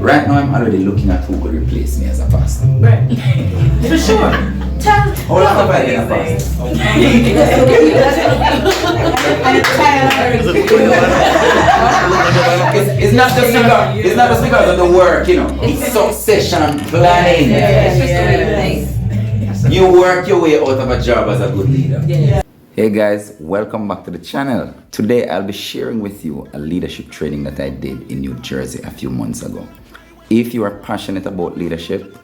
right now I'm already looking at who could replace me as a pastor. Right. For sure. Tell. How long have I been a pastor? It's not just because of the work, you know. It's succession planning. You work your way out of a job as a good leader. Yeah. Hey guys, welcome back to the channel. Today I'll be sharing with you a leadership training that I did in New Jersey a few months ago. If you are passionate about leadership,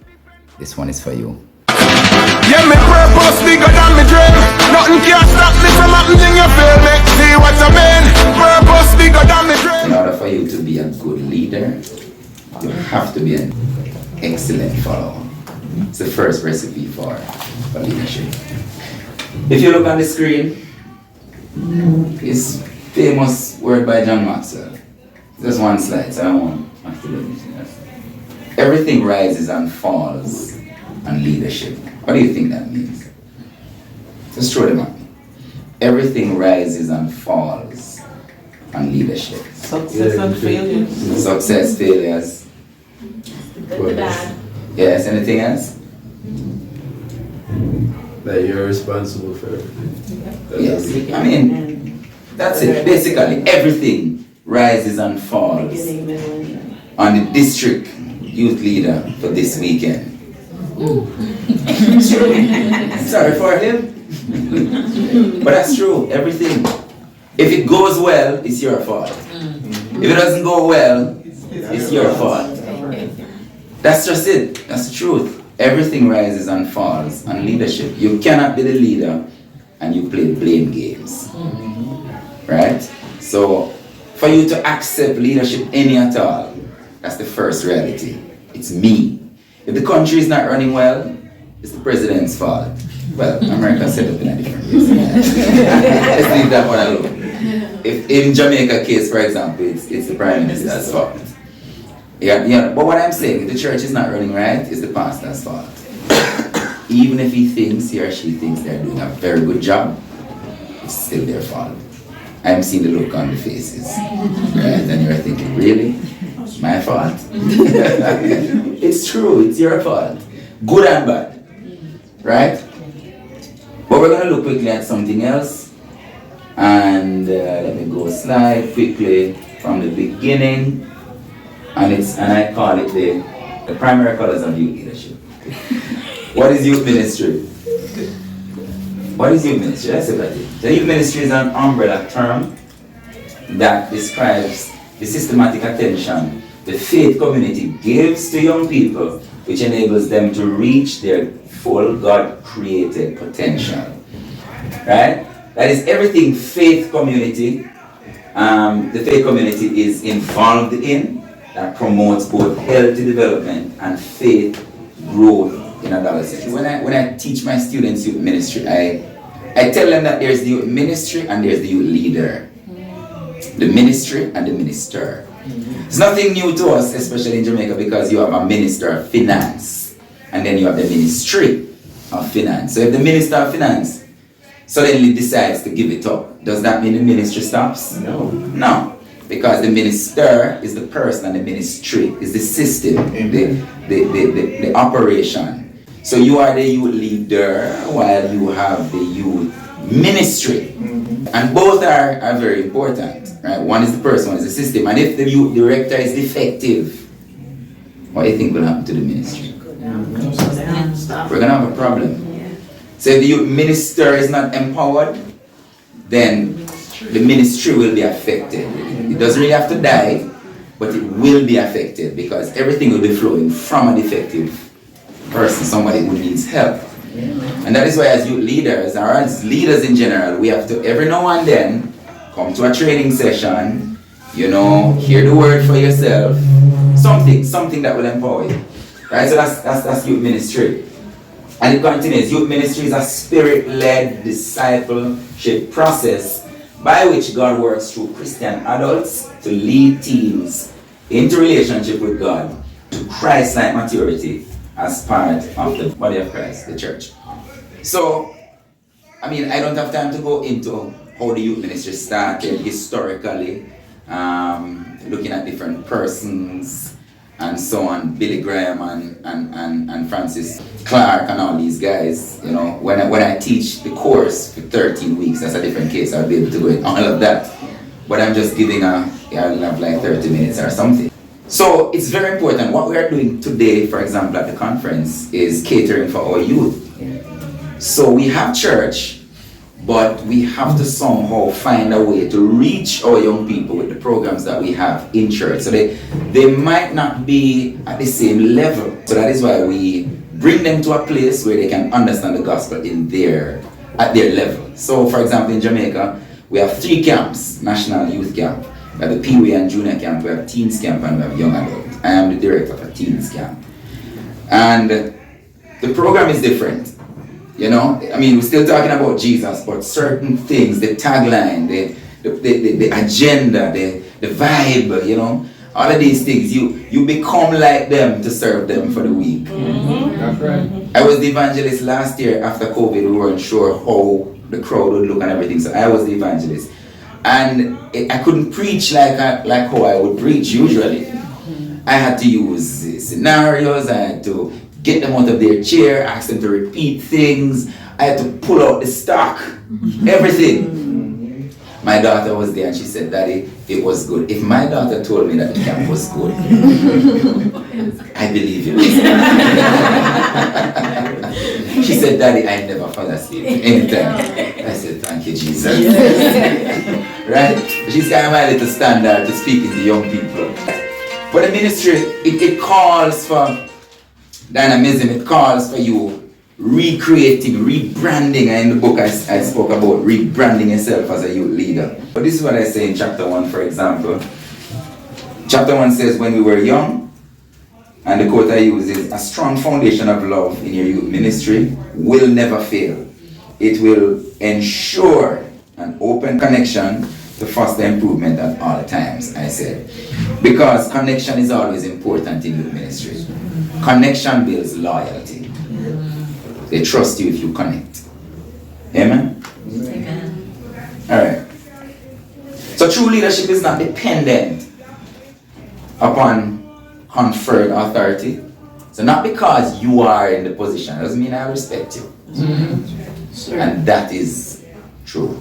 this one is for you. Yeah, my purpose bigger than my dream. Nothing can stop me from happening, you feel me? See what I mean? Purpose bigger than my dream. In order for you to be a good leader, you have to be an excellent follower. It's the first recipe for leadership. If you look on the screen, it's famous word by John Maxwell. Just one slide, so I don't have to do anything else. Everything rises and falls on leadership. What do you think that means? Just throw them at me. Everything rises and falls on leadership. Success and failures. Success, failures. The bad. Yes, anything else? That you're responsible for everything. Yes, I mean, that's it. Basically, everything rises and falls on the district youth leader for this weekend. Sorry for him. But that's true, everything. If it goes well, it's your fault. If it doesn't go well, it's your fault. That's just it. That's the truth. Everything rises and falls on leadership. You cannot be the leader and you play blame games. Right? So, for you to accept leadership any at all, that's the first reality. It's me. If the country is not running well, it's the president's fault. Well, America set up in a different place. Let's leave that one alone. If in Jamaica case, for example, it's the prime minister's fault. Yeah, but what I'm saying, if the church is not running right, it's the pastor's fault. Even if he or she thinks they're doing a very good job, it's still their fault. I'm seeing the look on the faces. Right? And you're thinking, really? It's my fault? It's true, it's your fault. Good and bad. Right? But we're going to look quickly at something else. And let me go slide quickly from the beginning. And I call it the primary colors of youth leadership. What is youth ministry? What is youth ministry? Let's look at it. The youth ministry is an umbrella term that describes the systematic attention the faith community gives to young people, which enables them to reach their full God-created potential. Right? That is everything faith community, the faith community is involved in, that promotes both healthy development and faith growth in adolescence. When I teach my students youth ministry, I tell them that there's the youth ministry and there's the youth leader. The ministry and the minister. It's nothing new to us, especially in Jamaica, because you have a minister of finance and then you have the ministry of finance. So if the minister of finance suddenly decides to give it up, does that mean the ministry stops? No. No. Because the minister is the person and the ministry is the system, the operation. So you are the youth leader while you have the youth ministry. And both are very important. Right? One is the person, one is the system. And if the youth director is defective, what do you think will happen to the ministry? We're going to have a problem. So if the youth minister is not empowered, then the ministry will be affected. It doesn't really have to die, but it will be affected because everything will be flowing from a defective person, somebody who needs help. And that is why as youth leaders, or as leaders in general, we have to every now and then come to a training session, hear the word for yourself, something that will empower you. Right? So that's youth ministry. And it continues. Youth ministry is a spirit-led discipleship process by which God works through Christian adults to lead teens into relationship with God to Christ-like maturity as part of the body of Christ, the church. So, I don't have time to go into how the youth ministry started historically, looking at different persons and and so on, Billy Graham and Francis Clark and all these guys, you know, when I teach the course for 13 weeks, that's a different case, I'll be able to go in all of that. But I'm just giving I'll have like 30 minutes or something. So it's very important. What we are doing today, for example, at the conference, is catering for our youth. So we have church, but we have to somehow find a way to reach our young people with the programs that we have in church. So they might not be at the same level. So that is why we bring them to a place where they can understand the gospel at their level. So for example, in Jamaica, we have 3 camps, national youth camp. We have the Pee-wee and junior camp, we have teens camp, and we have young adult. I am the director of a teens camp. And the program is different. You know, I mean, we're still talking about Jesus, but certain things, the tagline, the agenda, the vibe, you know, all of these things, you become like them to serve them for the week. That's right. I was the evangelist last year after COVID. We weren't sure how the crowd would look and everything, so I was the evangelist. And I couldn't preach like how I would preach usually. I had to use scenarios, I had to get them out of their chair, ask them to repeat things. I had to pull out the stock, everything. My daughter was there and she said, "Daddy, it was good." If my daughter told me that the camp was good, I believe you. She said, "Daddy, I never fall asleep anytime." I said, "Thank you, Jesus." Right? She's kind of my little standard to speaking to young people. But the ministry, it calls for dynamism, it calls for you recreating, rebranding. And in the book I spoke about rebranding yourself as a youth leader. But this is what I say in chapter 1, for example. Chapter 1 says, when we were young, and the quote I use is, "A strong foundation of love in your youth ministry will never fail. It will ensure an open connection to foster improvement at all times," I said. Because connection is always important in youth ministry. Connection builds loyalty. They trust you if you connect. Amen? Amen. Alright. So true leadership is not dependent upon conferred authority. So not because you are in the position doesn't mean I respect you. Sure. And that is true.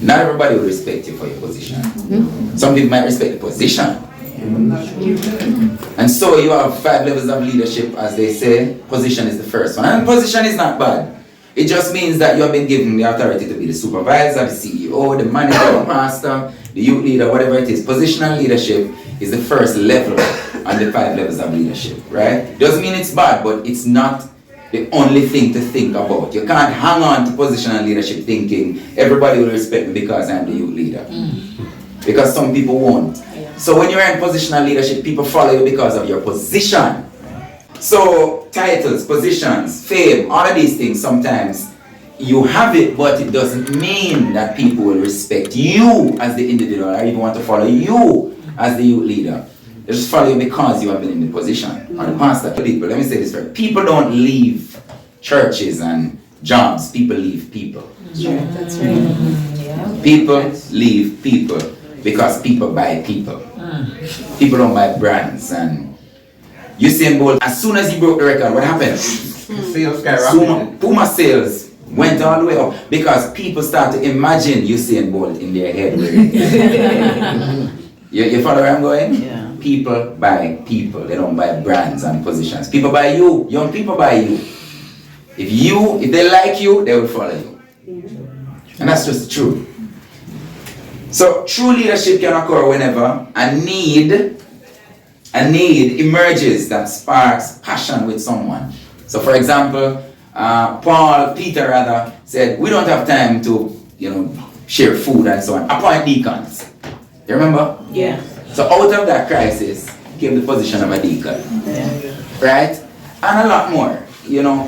Not everybody will respect you for your position. Some people might respect the position. And so you have 5 levels of leadership, as they say. Position is the first one. And position is not bad. It just means that you have been given the authority to be the supervisor, the CEO, the manager, the pastor, the youth leader, whatever it is. Positional leadership is the first level on the 5 levels of leadership, right? Doesn't mean it's bad, but it's not the only thing to think about. You can't hang on to positional leadership thinking everybody will respect me because I'm the youth leader. Because some people won't. So when you're in positional leadership, people follow you because of your position. So titles, positions, fame, all of these things, sometimes you have it, but it doesn't mean that people will respect you as the individual or even want to follow you as the youth leader. They just follow you because you have been in the position. Or the pastor. People, let me say this first. People don't leave churches and jobs. People leave people. That's right. People leave people because people buy people. People don't buy brands. And Usain Bolt, as soon as he broke the record, what happened? Sales skyrocketed. Puma sales went all the way up because people start to imagine Usain Bolt in their head. You follow where I'm going? Yeah. People buy people. They don't buy brands and positions. People buy you. Young people buy you. If they like you, they will follow you. And that's just true. So true leadership can occur whenever a need emerges that sparks passion with someone. So for example, Peter said, we don't have time to, share food and so on. Appoint deacons. You remember? Yeah. So out of that crisis came the position of a deacon. Yeah. Right? And a lot more.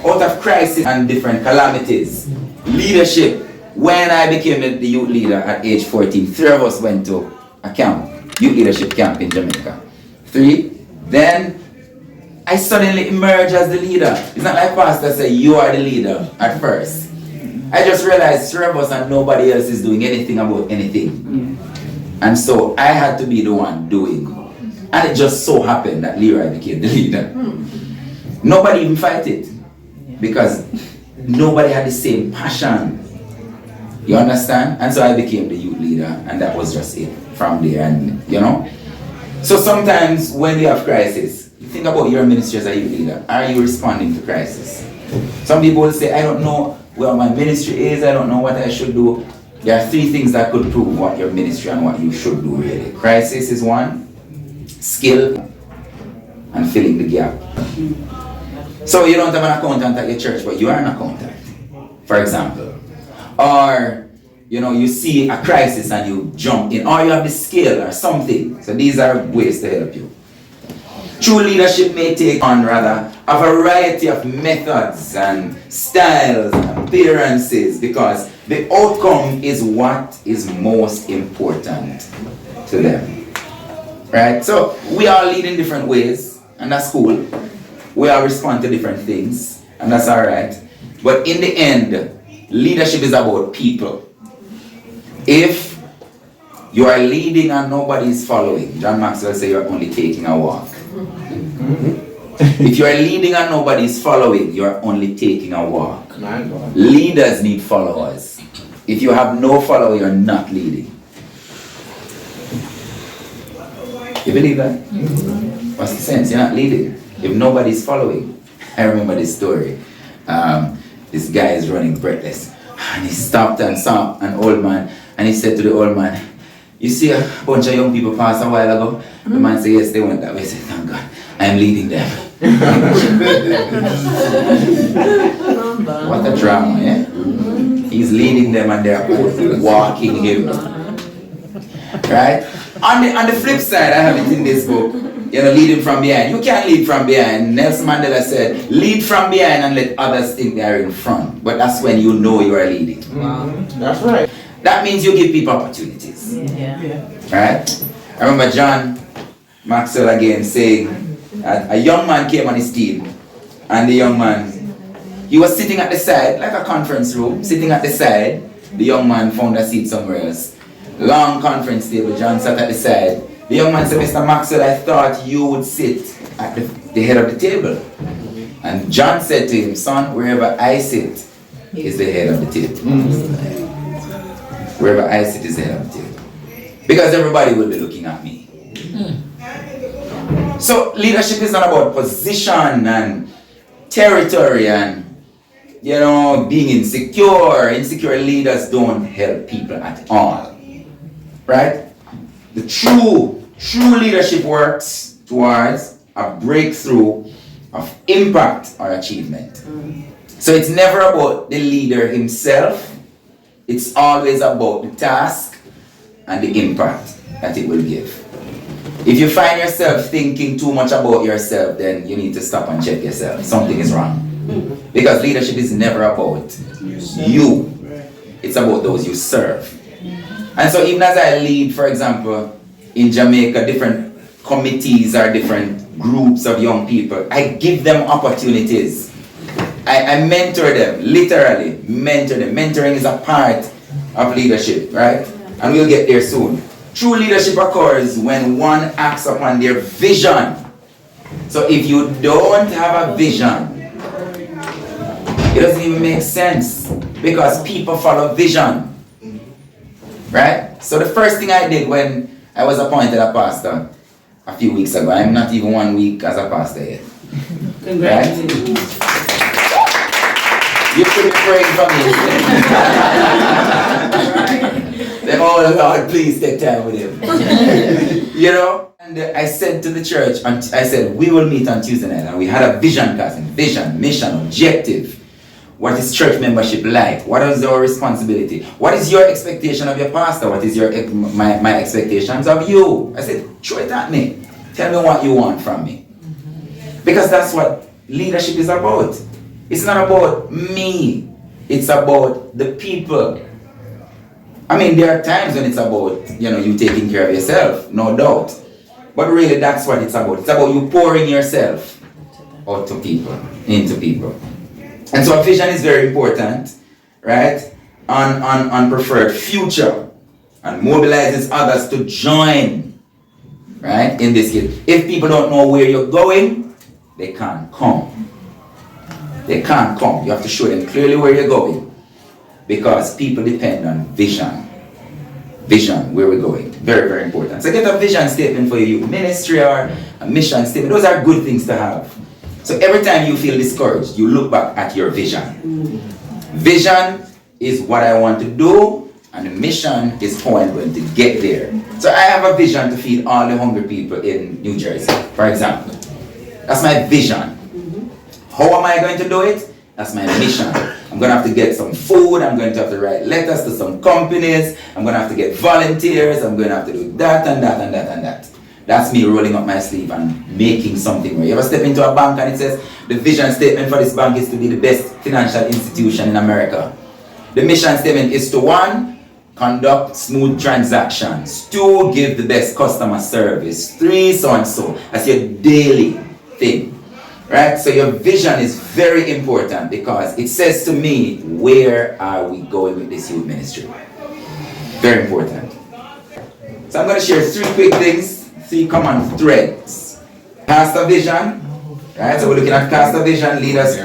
Out of crisis and different calamities. Leadership. When I became the youth leader at age 14, 3 of us went to a camp, youth leadership camp in Jamaica. 3. Then I suddenly emerged as the leader. It's not like pastor say you are the leader at first. I just realized 3 of us and nobody else is doing anything about anything. And so I had to be the one doing And it just so happened that Leroy became the leader. Nobody even fight it. Because nobody had the same passion. You understand? And so I became the youth leader, and that was just it from there. And you know? So sometimes when you have crisis, you think about your ministry as a youth leader. Are you responding to crisis? Some people will say, I don't know where my ministry is, I don't know what I should do. There are three things that could prove what your ministry and what you should do really. Crisis is one, skill, and filling the gap. So you don't have an accountant at your church, but you are an accountant, for example. Or, you know, you see a crisis and you jump in, or you have the skill or something. So these are ways to help you. True leadership may take on rather a variety of methods and styles and appearances because the outcome is what is most important to them. Right? So we all lead in different ways, and that's cool. We all respond to different things, and that's alright. But in the end, leadership is about people. If you are leading and nobody is following, John Maxwell says you're only taking a walk. If you are leading and nobody is following, you are only taking a walk. Leaders need followers. If you have no follower, you're not leading. You believe that? What's the sense? You're not leading if nobody is following. I remember this story. This guy is running breathless, and he stopped and saw an old man, and he said to the old man, you see a bunch of young people pass a while ago? The man said, yes, they went that way. He said, thank God, I'm leading them. What a drama, yeah? He's leading them and they're walking him. Right? On the flip side, I have it in this book, you know, leading from behind. You can't lead from behind. Nelson Mandela said, lead from behind and let others think they are in front. But that's when you know you are leading. That's right. That means you give people opportunities. Right? I remember John Maxwell again saying, a young man came on his team, and the young man, he was sitting at the side, like a conference room, sitting at the side. The young man found a seat somewhere else. Long conference table, John sat at the side. The young man said, Mr. Maxwell, I thought you would sit at the head of the table. And John said to him, son, wherever I sit is the head of the table. Wherever I sit is the head of the table. Because everybody will be looking at me. So leadership is not about position and territory and, you know, being insecure. Insecure leaders don't help people at all. Right? The true leadership works towards a breakthrough of impact or achievement. So it's never about the leader himself. It's always about the task and the impact that it will give. If you find yourself thinking too much about yourself, then you need to stop and check yourself. Something is wrong. Because leadership is never about you. It's about those you serve. And so even as I lead, for example, in Jamaica, different committees or different groups of young people, I give them opportunities. I mentor them, literally mentor them. Mentoring is a part of leadership, right? And we'll get there soon. True leadership occurs when one acts upon their vision. So if you don't have a vision, it doesn't even make sense because people follow vision. Right? So the first thing I did when I was appointed a pastor a few weeks ago, I'm not even 1 week as a pastor yet. Congratulations. Right? You should be praying for me. Then, oh Lord, please take time with him. You know? And I said to the church, I said, we will meet on Tuesday night. And we had a vision class, vision, mission, objective. What is church membership like? What is our responsibility? What is your expectation of your pastor? What is my expectations of you? I said, throw it at me. Tell me what you want from me. Because that's what leadership is about. It's not about me. It's about the people. I mean, there are times when it's about, you know, you taking care of yourself, no doubt. But really, that's what it's about. It's about you pouring yourself out to people, into people. And so a vision is very important, right? On preferred future, and mobilizes others to join right? In this case, if people don't know where you're going, they can't come. They can't come. You have to show them clearly where you're going, because people depend on vision. Vision, where we're going. Very, very important. So get a vision statement for your youth ministry or a mission statement. Those are good things to have. So every time you feel discouraged, you look back at your vision. Vision is what I want to do, and the mission is how I'm going to get there. So I have a vision to feed all the hungry people in New Jersey, for example. That's my vision. How am I going to do it? That's my mission. I'm going to have to get some food. I'm going to have to write letters to some companies. I'm going to have to get volunteers. I'm going to have to do that and that and that and that. That's me rolling up my sleeve and making something. You ever step into a bank and it says, the vision statement for this bank is to be the best financial institution in America. The mission statement is to 1, conduct smooth transactions. 2, give the best customer service. 3, so and so. That's your daily thing. Right? So your vision is very important because it says to me, where are we going with this youth ministry? Very important. So I'm going to share 3 quick things, 3 common threads. Cast a vision, right? So we're looking at cast a vision, leaders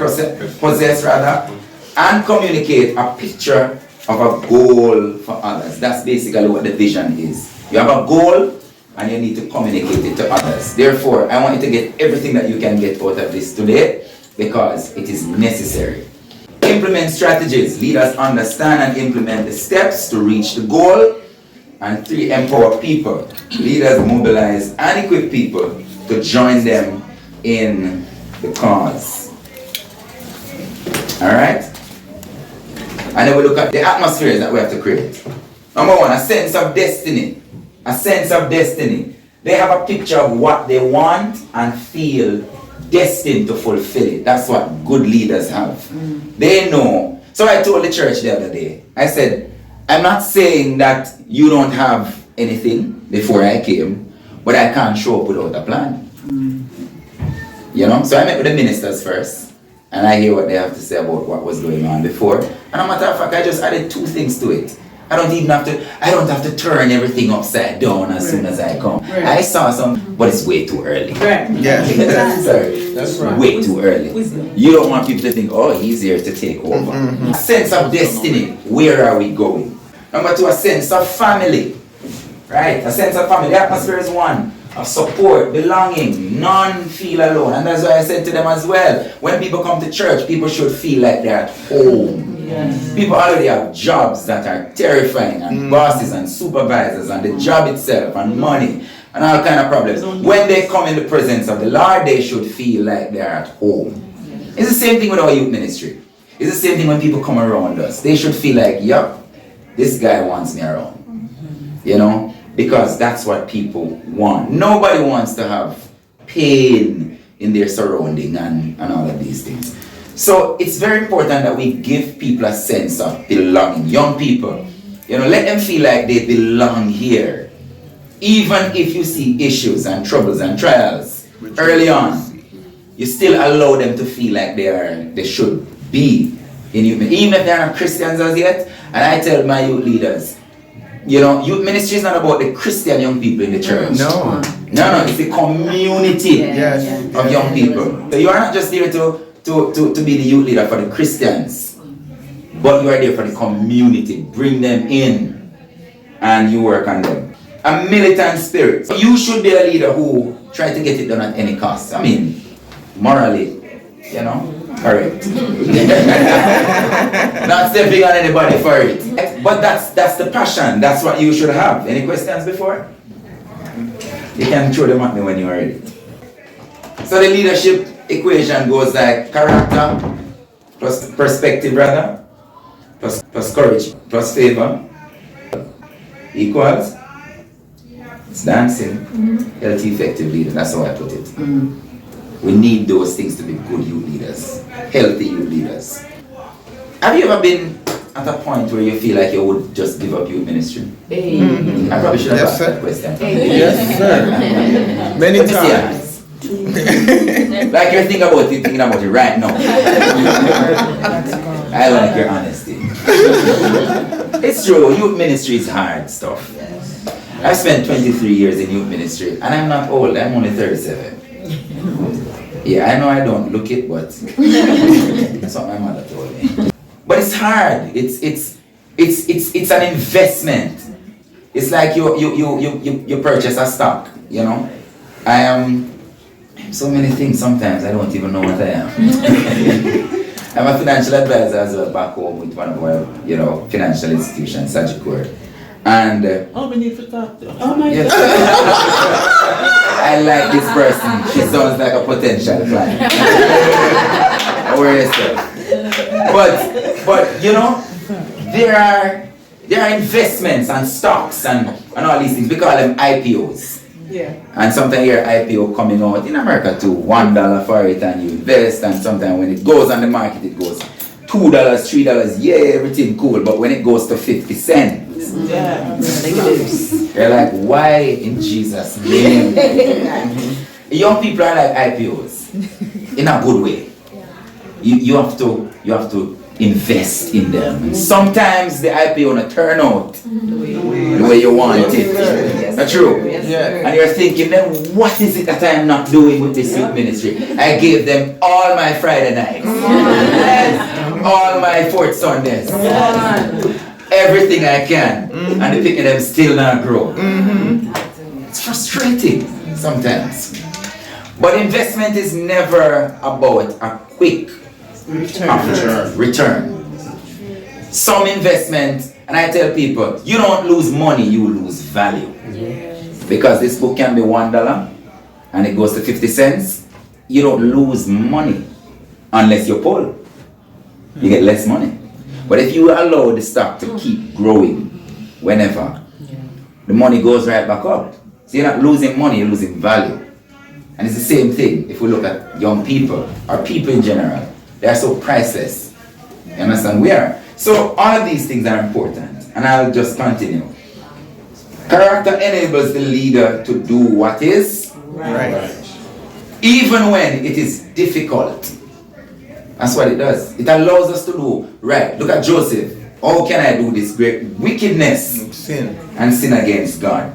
possess rather, and communicate a picture of a goal for others. That's basically what the vision is. You have a goal, and you need to communicate it to others. Therefore, I want you to get everything that you can get out of this today, because it is necessary. Implement strategies. Leaders understand and implement the steps to reach the goal. And 3, empower people. Leaders mobilize and equip people to join them in the cause. Alright? And then we look at the atmospheres that we have to create. Number 1, a sense of destiny. A sense of destiny. They have a picture of what they want and feel destined to fulfill it. That's what good leaders have. They know. So I told the church the other day, I said, I'm not saying that you don't have anything before I came, but I can't show up without a plan. You know? So I met with the ministers first, and I hear what they have to say about what was going on before. And as a matter of fact, I just added 2 things to it. I don't have to turn everything upside down as soon as I come. Right. I saw some, but it's way too early. Right. Yeah. That's right. Way too early. You don't want people to think, oh, he's here to take over. A sense of destiny. Where are we going? Number 2, a sense of family. Right? A sense of family. The atmosphere is 1. Of support, belonging, none feel alone. And that's why I said to them as well, when people come to church, people should feel like they're at home. Yes. People already have jobs that are terrifying, and bosses and supervisors, and the job itself, and money, and all kind of problems. When they come in the presence of the Lord, they should feel like they're at home. It's the same thing with our youth ministry. It's the same thing when people come around us. They should feel like, yup, this guy wants me around. You know? Because that's what people want. Nobody wants to have pain in their surrounding and all of these things. So it's very important that we give people a sense of belonging. Young people, you know, let them feel like they belong here. Even if you see issues and troubles and trials early on, you still allow them to feel like they should be in youth, even if they're not Christians as yet. And I tell my youth leaders, you know, youth ministry is not about the Christian young people in the church. No, it's the community of young people. So you are not just there to be the youth leader for the Christians, but you are there for the community. Bring them in and you work on them. A militant spirit. So you should be a leader who try to get it done at any cost. I mean, morally, you know, correct. Not stepping on anybody for it. But that's the passion. That's what you should have. Any questions before? You can throw them at me when you're ready. So the leadership equation goes like character plus perspective rather, plus courage plus favor equals it's dancing, healthy, effective leader. That's how I put it. We need those things to be good youth leaders, healthy youth leaders. Have you ever been at a point where you feel like you would just give up youth ministry? I probably should have asked that question. Yes, sir. Many times. Like you're thinking about it right now. I like your honesty. It's true, youth ministry is hard stuff. I've spent 23 years in youth ministry, and I'm not old. I'm only 37. Yeah, I know I don't look it, but that's what my mother told me. But it's hard. It's an investment. It's like you purchase a stock. You know, I am so many things. Sometimes I don't even know what I am. I'm a financial advisor as well back home with one of our, financial institutions, Sagicor. And we need to talk to. Oh my yes. God. I like this person. She sounds like a potential client. Don't worry yourself. But there are investments and stocks and all these things. We call them IPOs. Yeah. And sometimes you hear IPO coming out in America to $1 for it, and you invest, and sometimes when it goes on the market it goes $2, $3, yeah, everything cool, but when it goes to 50 cents, Yeah. you're like, why in Jesus' name? Young people are like IPOs in a good way. You have to invest in them. Sometimes the IPO not turn out the way you want it. Not true? Yeah. And you're thinking, then what is it that I am not doing with this youth ministry? I gave them all my Friday nights, all my fourth Sundays, everything I can, and the picking them still not grow. It's frustrating sometimes. But investment is never about a quick return. Some investment, and I tell people, you don't lose money, you lose value. Because this book can be $1 and it goes to 50 cents, you don't lose money unless you pull. You get less money. But if you allow the stock to keep growing whenever, the money goes right back up. So you're not losing money, you're losing value. And it's the same thing if we look at young people, or people in general. They are so priceless. You understand? We are. So all of these things are important. And I'll just continue. Character enables the leader to do what is Right. even when it is difficult. That's what it does. It allows us to do right. Look at Joseph. How can I do this great wickedness and sin against God?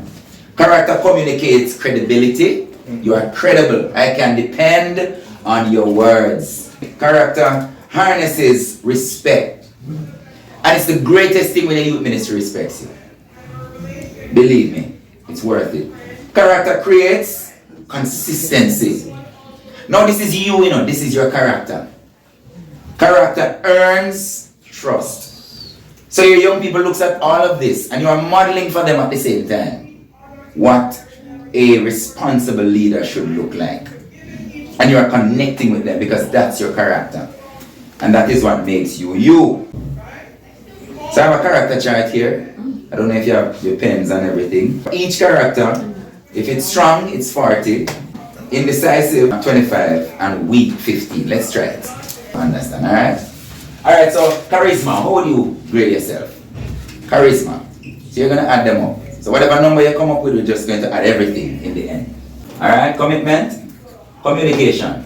Character communicates credibility. You are credible. I can depend on your words. Character harnesses respect. And it's the greatest thing when a youth ministry respects you. Believe me, it's worth it. Character creates consistency. Now this is you, this is your character. Character earns trust. So your young people looks at all of this and you are modeling for them at the same time what a responsible leader should look like. And you are connecting with them because that's your character. And that is what makes you you. So I have a character chart here. I don't know if you have your pens and everything. Each character, if it's strong, it's 40. Indecisive, 25. And weak, 15. Let's try it. Understand, alright? Alright, so charisma, how would you grade yourself? Charisma. So you're going to add them up. So whatever number you come up with, we're just going to add everything in the end. Alright, commitment, communication.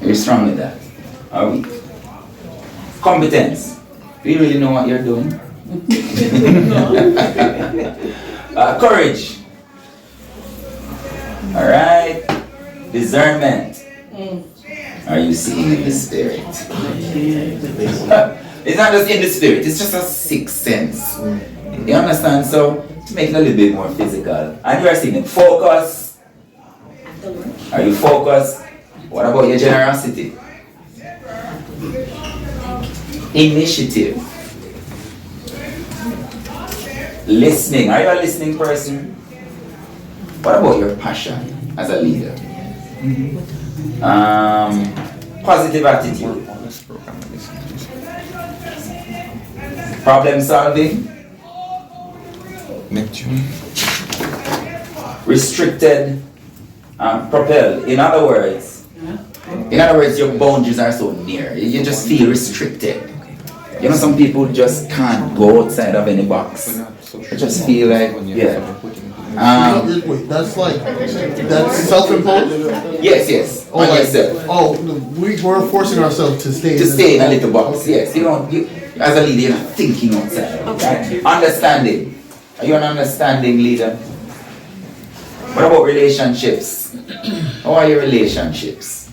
Are you strong with that? Are we? Competence. Do you really know what you're doing? Courage. Alright. Discernment. Are you seeing in the spirit? It's not just in the spirit, it's just a sixth sense. You understand? So, to make it a little bit more physical. And you are seeing it. Focus. Are you focused? What about your generosity? Initiative. Listening. Are you a listening person? What about your passion as a leader? Positive attitude. Problem solving. Restricted. Propelled. In other words, your boundaries are so near. You just feel restricted. You know, some people just can't go outside of any box. They just feel like, yeah. Wait, that's self-imposed? Yes. On yourself. We're forcing ourselves to stay In a little box. Yes, you as a leader, you're not thinking outside. Right? Understanding. Are you an understanding leader? What about relationships? How are your relationships?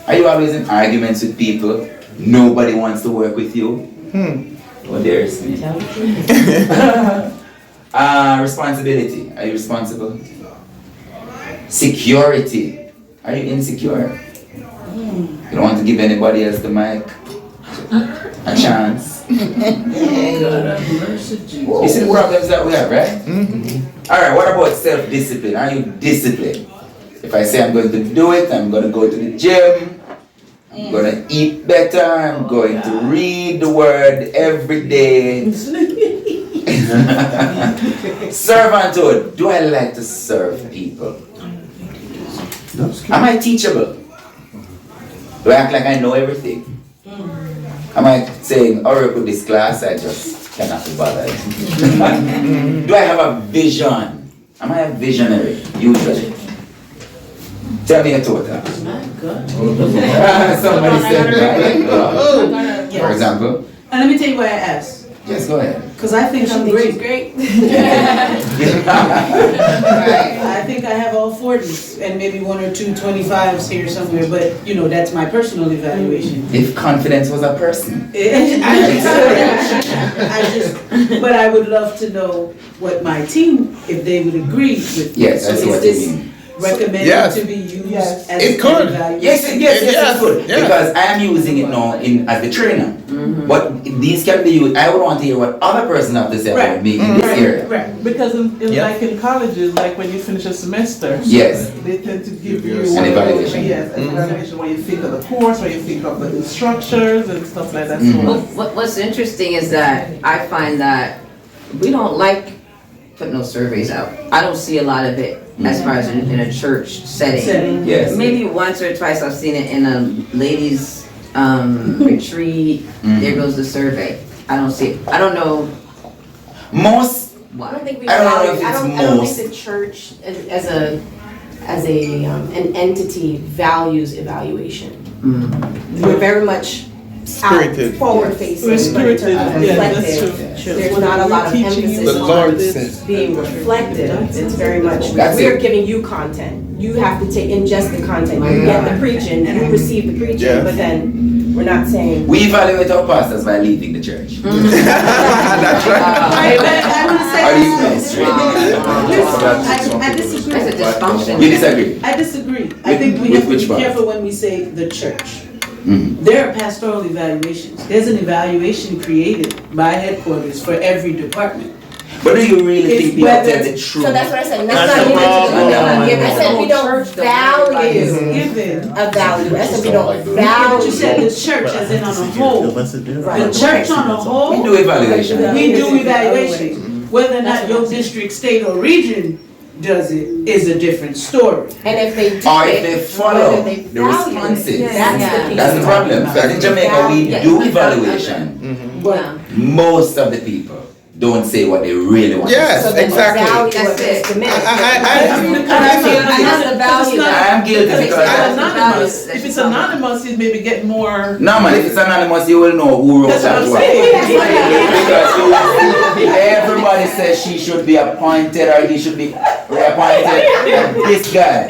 Are you always in arguments with people? Nobody wants to work with you? Oh, there's me. Responsibility. Are you responsible? Security. Are you insecure? You don't want to give anybody else the mic? A chance? You see the problems that we have, right? Alright, what about self-discipline? Are you disciplined? If I say I'm going to do it, I'm going to go to the gym, I'm going to eat better, I'm going to read the word every day. Servanthood. Do I like to serve people? Am I teachable? Do I act like I know everything? Am I saying, Oracle, this class, I just cannot be bothered? Do I have a vision? Am I a visionary? Usually. Tell me a total. Somebody said that. For example. And let me tell you why I asked. Yes, go ahead. Because I think I'm great. great. I think I have all 40s and maybe 1 or 2 25s here somewhere, but you know, that's my personal evaluation. If confidence was a person. But I would love to know what my team, if they would agree with. Yes, I see what you mean. Recommended Yes. to be used Yes. as It an could. evaluation? Yes, it's good. Yeah. Because I am using it now as the trainer. But these can be used. I would want to hear what other person have to say about me in this area. Right. Because Like in colleges, like when you finish a semester, Yes. they tend to give you An evaluation. Yes, an evaluation where you think of the course, where you think of the structures and stuff like that. Well, what's interesting is that I find that we don't like putting those surveys out. I don't see a lot of it as far as in a church setting. Yes. Maybe once or twice I've seen it in a ladies' retreat. There goes the survey. I don't see it. I don't know Most, why. I don't think we I don't know value, if it's I don't most. think the church as an entity values evaluation. We're very much Spirited. forward facing. We're spirited, yeah, that's reflective. true. There's not a lot of We're teaching you emphasis The on Lord said. being reflective. It's very much, That's we're it. giving you content. You have to ingest the content. You get the preaching, you receive the preaching, Yeah. but then we're not saying. we evaluate our pastors by leaving the church. That's right. I want to say Are you this. I disagree. That's a dysfunction. You disagree? I disagree. I think we With have to which be part? careful when we say the church. There are pastoral evaluations. There's an evaluation created by headquarters for every department. But do you really It's think people whether- tell the truth? So that's what I said. That's That's the not problem. given. I said we don't value Given. a value. I said we don't Yeah, but you said value. the church as in on a whole. Right. The church on a whole. We do evaluation. We do evaluation. Whether or not your district, state, or region does it is a different story. And if they do Or if it, they follow whether they the value it, responses. That's the piece. That's the problem. Because in Jamaica we Yeah. do evaluation. But Most of the people don't say what they really want. Yes, So then exactly. value That's of this it. diminished. And that's the value. I am guilty If it's because anonymous, if it's anonymous, you maybe get more. no man, if it's anonymous, you will know who wrote That's that what I'm one. saying. Because you will see, everybody says she should be appointed or he should be reappointed. This guy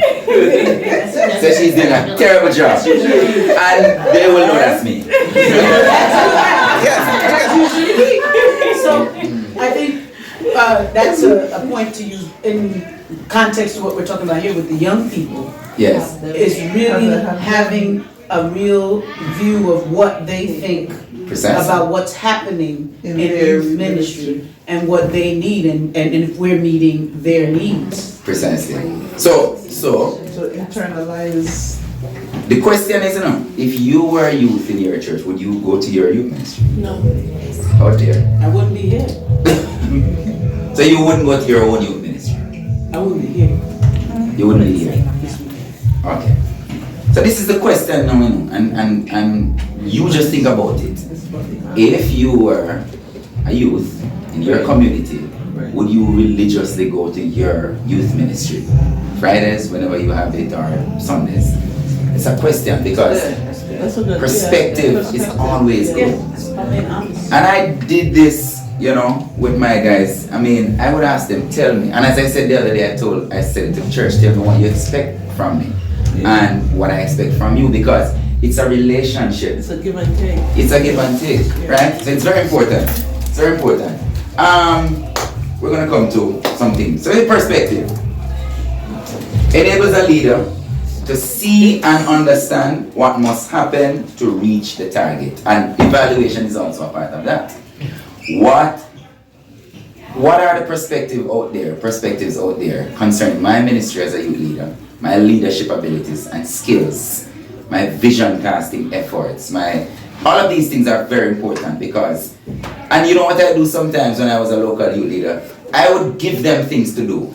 says she's doing a terrible job, and they will know that's me. so I think that's a point to use in context of what we're talking about here with the young people. Yes. Is really having a real view of what they think Precisely. about what's happening in In their their youth ministry and what they need and if we're meeting their needs. Precisely. So To internalize. the question is, if you were a youth in your church, would you go to your youth ministry? No. Out there. I wouldn't be here. So you wouldn't go to your own youth ministry? I wouldn't be here. You wouldn't be here. Okay. So this is the question now, and you just think about it. If you were a youth in your community, would you religiously go to your youth ministry? Fridays, whenever you have it, or Sundays? It's a question because That's a good perspective is always good. I'm being honest. And I did this, you know, with my guys, I mean, I would ask them, tell me. And as I said the other day, I said it to the church, tell me what you expect from me and what I expect from you, because it's a relationship. It's a give and take. It's a give and take, right? So it's very important. It's very important. We're gonna come to something. So in perspective, enables a leader to see and understand what must happen to reach the target. And evaluation is also a part of that. What are the perspectives out there concerning my ministry as a youth leader, my leadership abilities and skills, my vision casting efforts, all of these things are very important because, and you know what I do sometimes when I was a local youth leader, I would give them things to do,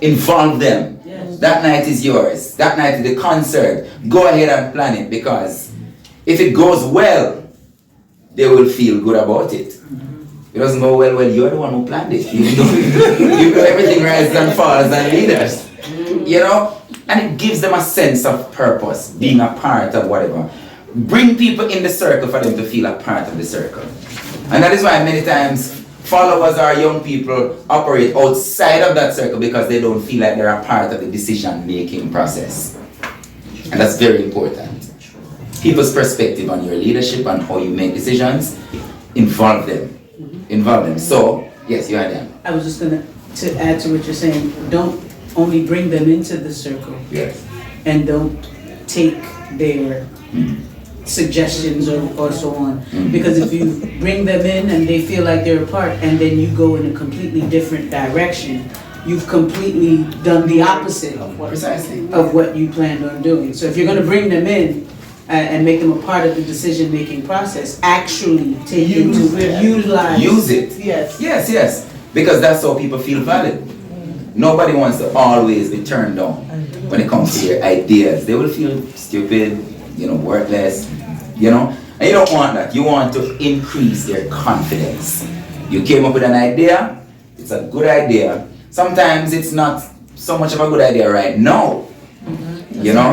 involve them. Yes. That night is yours, that night is the concert, go ahead and plan it, because if it goes well, they will feel good about it. It doesn't go well, you're the one who planned it. You do everything rises and falls and leaders. You know? And it gives them a sense of purpose, being a part of whatever. Bring people in the circle for them to feel a part of the circle. And that is why many times followers or young people operate outside of that circle because they don't feel like they're a part of the decision-making process. And that's very important. People's perspective on your leadership and how you make decisions, involve them. So, yes, you are them. I was just gonna, to add to what you're saying, don't only bring them into the circle. Yes. And don't take their suggestions or so on. Because if you bring them in and they feel like they're a part and then you go in a completely different direction, you've completely done the opposite of what you planned on doing. So if you're gonna bring them in and make them a part of the decision-making process, actually take it to utilize. Use it. Yes. Yes. Because that's how people feel valid. Nobody wants to always be turned down when it comes to your ideas. They will feel stupid, worthless, And you don't want that. You want to increase their confidence. You came up with an idea, it's a good idea. Sometimes it's not so much of a good idea right now.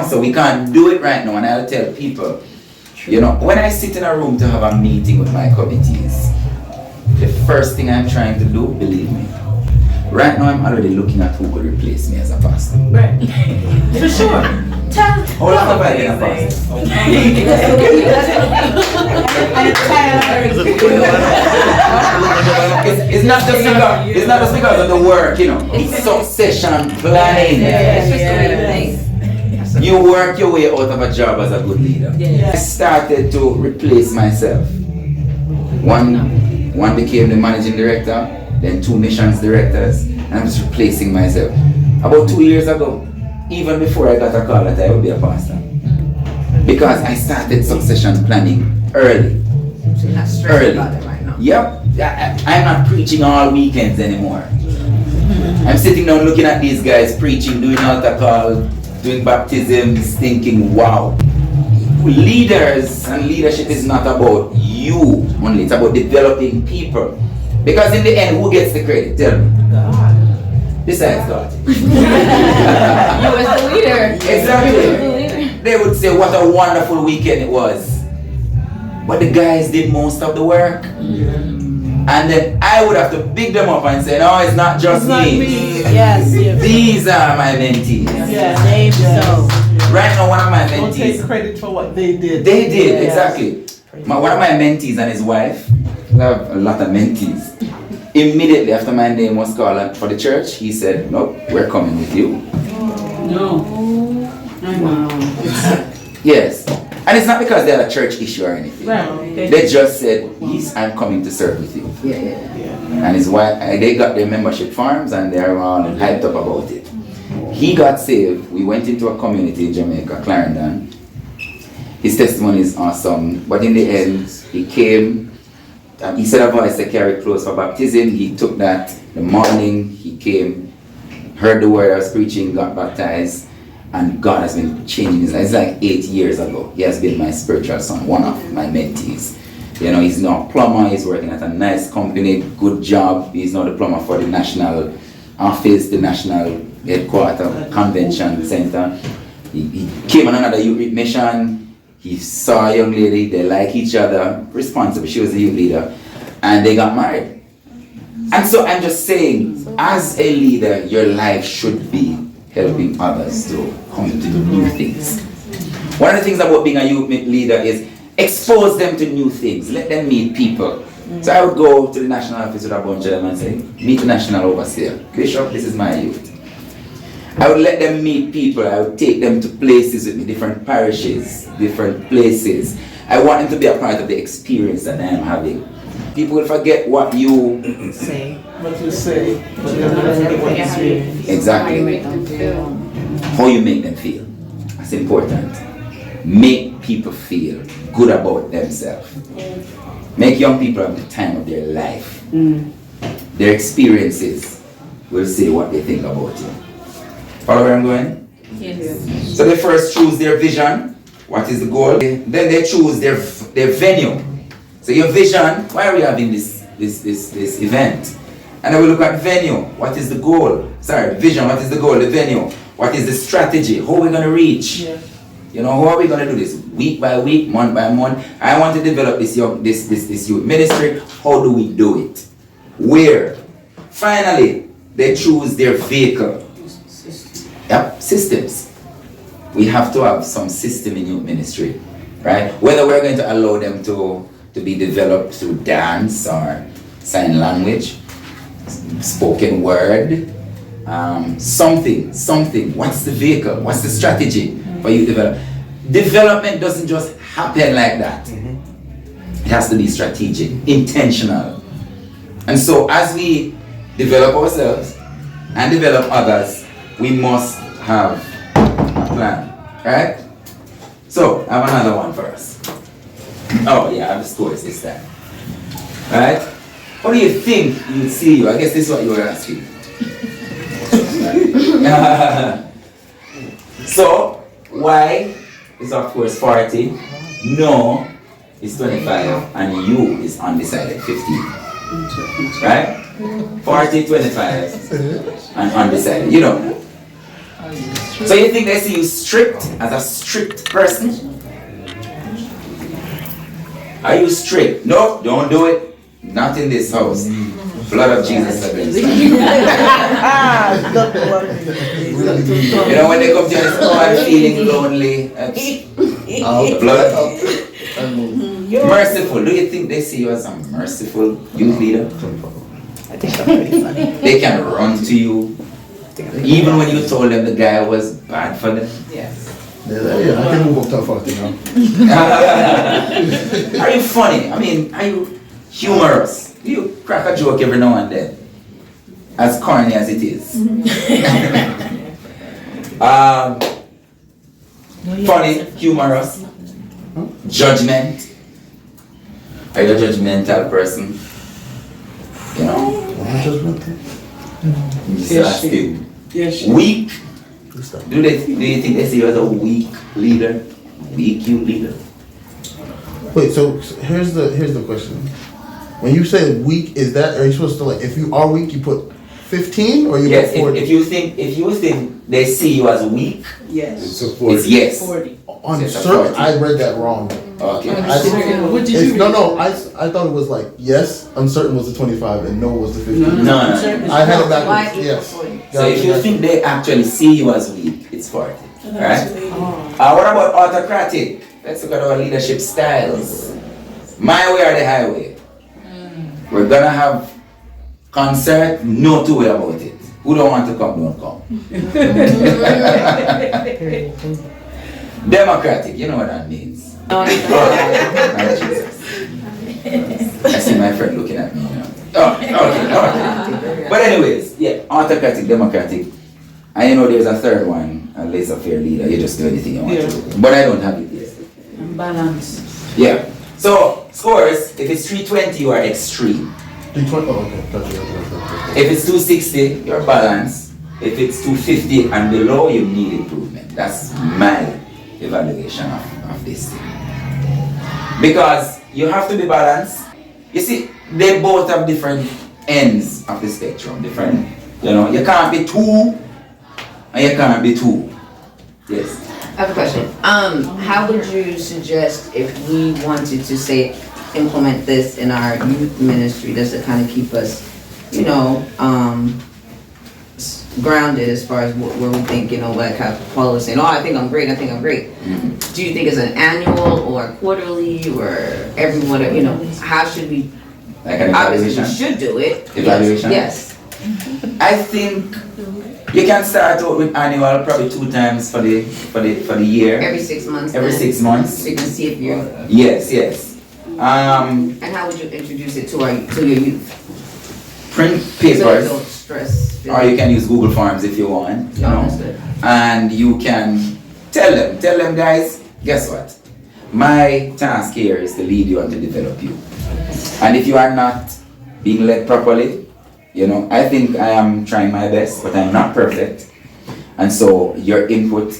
So we can't do it right now. And I'll tell people, when I sit in a room to have a meeting with my committees, the first thing I'm trying to do, believe me, right now I'm already looking at who could replace me as a pastor. Right. For sure. How long have I been a pastor? It's not just because of the work, It's succession planning. You work your way out of a job as a good leader. I started to replace myself. One became the managing director, then 2 missions directors, and I was replacing myself. About 2 years ago, even before I got a call that I would be a pastor, because I started succession planning early. So you're not stressed about it right now. Yep, I'm not preaching all weekends anymore. I'm sitting down looking at these guys preaching, doing altar call, doing baptisms, thinking, wow. Leaders and leadership is not about you only, it's about developing people. Because in the end, who gets the credit? Tell me. God. Besides God. You as the leader. Exactly. They would say what a wonderful weekend it was. But the guys did most of the work. And then I would have to pick them up and say, no, it's not just me. Yes. These are my mentees. Yes. So. Right now, one of my Don't take mentees. credit for what they did. They did, Yes. exactly. One of my mentees and his wife, I have a lot of mentees. Immediately after my name was called for the church, he said, nope, we're coming with you. No. Yes. And it's not because they had a church issue or anything. Right. They just said, yes, I'm coming to serve with you. Yeah. And his wife, they got their membership forms and they're all hyped up about it. He got saved. We went into a community in Jamaica, Clarendon. His testimony is awesome. But in the end, he came, he said a voice that carried clothes for baptism. He took that the morning, he came, heard the word I was preaching, got baptized. And God has been changing his life. It's like 8 years ago. He has been my spiritual son, one of my mentees. He's now a plumber, he's working at a nice company, good job. He's now the plumber for the national office, the national headquarters, convention center. He came on another youth mission. He saw a young lady, they like each other, responsible, she was the youth leader. And they got married. And so I'm just saying, as a leader, your life should be helping others to come to do new things. One of the things about being a youth leader is expose them to new things. Let them meet people. So I would go to the national office with a bunch of them and say, meet the national overseer. Bishop, this is my youth. I would let them meet people. I would take them to places with me, different parishes, different places. I want them to be a part of the experience that I am having. People will forget what you Say. What you say, but you're not gonna get what you say. exactly, how you make them feel. That's important. Make people feel good about themselves. Make young people have the time of their life. Their experiences will say what they think about you. Follow where I'm going? Yes. So they first choose their vision. What is the goal? Then they choose their venue. So your vision, why are we having this event? And then we look at venue. What is the goal? Sorry, vision, what is the goal? The venue. What is the strategy? How are we going to reach? Yeah. You know, how are we going to do this? Week by week, month by month. I want to develop this youth ministry. How do we do it? Where? Finally, they choose their vehicle. Yep, systems. We have to have some system in youth ministry, right? Whether we're going to allow them to be developed through dance or sign language, spoken word, something. What's the vehicle? What's the strategy for you to develop? Development doesn't just happen like that. It has to be strategic, intentional. And so as we develop ourselves and develop others, we must have a plan, right? So I have another one for us. Oh yeah, I have the scores this time. Right? What do you think you'd see you? I guess this is what you were asking. So, Y is of course 40, no is 25, and U is undecided, 15. Right? 40, 25, and undecided, you know. So you think they see you strict, as a strict person? Are you strict? No, don't do it. Not in this house. Blood of Jesus against you. You know when they come to you and say, oh, I'm feeling lonely. Blood. Merciful. Do you think they see you as a merciful youth leader? They can run to you. Even when you told them the guy was bad for them. Yes. Yeah, I can move up to 40 now. Are you funny? I mean, are you humorous? Do you crack a joke every now and then? As corny as it is. Funny, humorous, judgment. Are you a judgmental person? You know? Just asking. Yes. Weak. Do you think they see you as a weak leader? Weak youth leader? Wait, so here's the question. When you say weak, are you supposed to, like, if you are weak, you put 15 or you Yes, put 40? if you think they see you as weak, Yes. it's yes. 40. On It's a certain, 40. I read that wrong. Okay. What did you read? No, I thought it was like yes, uncertain was the 25 and no was the 15. No. I had it backwards. Y Yes. equals 40. So if you think they actually see you as weak, it's 40. Right? What about autocratic? Let's look at our leadership styles. My way or the highway. We're gonna have concert, no two way about it. Who don't want to come, don't come. Democratic, you know what that means. Oh, Jesus. I see my friend looking at me now. Okay. But anyways, yeah, autocratic, democratic. And you know there's a third one, a laissez-faire leader. You just do anything you want to do. But I don't have it yet. Balance. Yeah. So, scores, if it's 320, you are extreme. 320, oh, okay. Gotcha. If it's 260, you're balanced. If it's 250 and below, you need improvement. That's my evaluation of this thing. Because you have to be balanced. You see, they both have different ends of the spectrum. Different, you know, you can't be two and you can't be two. Yes. I have a question. How would you suggest if we wanted to say implement this in our youth ministry, does it kind of keep us you know, grounded as far as where we think, you know, like how Paul was saying, oh, I think I'm great. Do you think it's an annual or quarterly or every whatever, you know, how should we, Like an obviously evaluation. we should do it. Evaluation? Yes. I think you can start out with annual, probably 2 times for the year. Every 6 months. Every then. 6 months. So you can see if you're, Yes. and how would you introduce it to your youth? Print So they papers, don't stress. or you can use Google Forms if you want, you Oh, know. that's good. And you can tell them, guys, guess what? My task here is to lead you and to develop you. And if you are not being led properly, you know, I think I am trying my best, but I'm not perfect. And so your input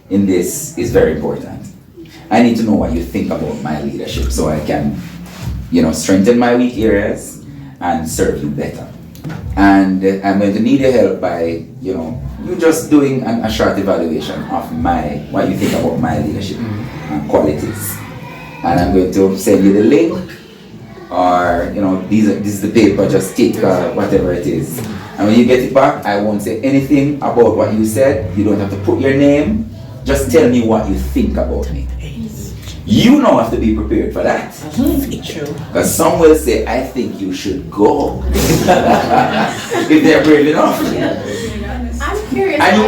in this is very important. I need to know what you think about my leadership so I can, you know, strengthen my weak areas and serve you better. And I'm going to need your help by, you know, you just doing a short evaluation of what you think about my leadership and qualities. And I'm going to send you the link, or, you know, this is the paper, just take whatever it is. And when you get it back, I won't say anything about what you said. You don't have to put your name. Just tell me what you think about me. You now have to be prepared for that. True. Because some will say, I think you should go. If they're brave enough. I'm curious. And you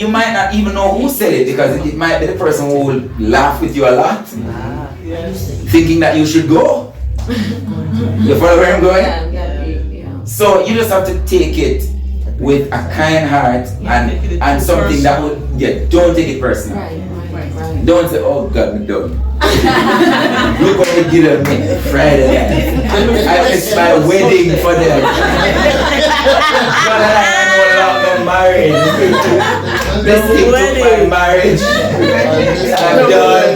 might not even know who said it, because it might be the person who will laugh with you a lot, thinking that you should go. You follow where I'm going? Yeah. So you just have to take it with a kind heart and something that would, don't take it personal. Right. Don't say, oh God, I'm done. Look what they did on me Friday night. I missed my wedding for them. But I no longer married. This thing took my marriage. I'm done.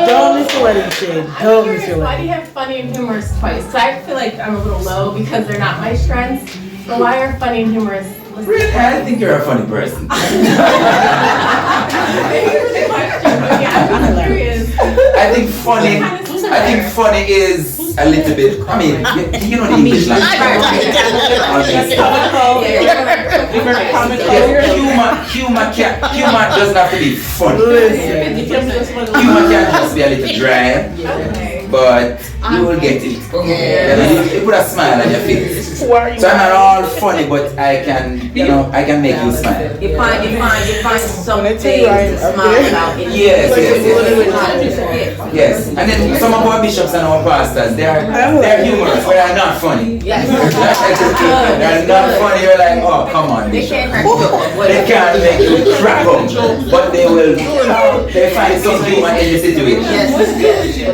Don't miss your wedding, Shane. Don't miss your Why do wedding. you have funny and humorous twice? So I feel like I'm a little low because they're not my strengths. But why are funny and humorous? Really? I think you're a funny person. Maybe it's a question, but yeah, I'm just curious. I think funny is a little bit, I mean, you know the English language. Humor doesn't have to be funny. Humor can just be a little dry, but you will get it. You put a smile on your face. So I'm not all funny, but I can make you smile. You find something to smile about. Yes. Yes. And then some of our bishops and our pastors, they're humorous, but they're not funny. Yes. They're not funny. You're like, oh, come on, They bishop. can't crack jokes. They can't make you crack up, but they find some humor in the situation. Yes.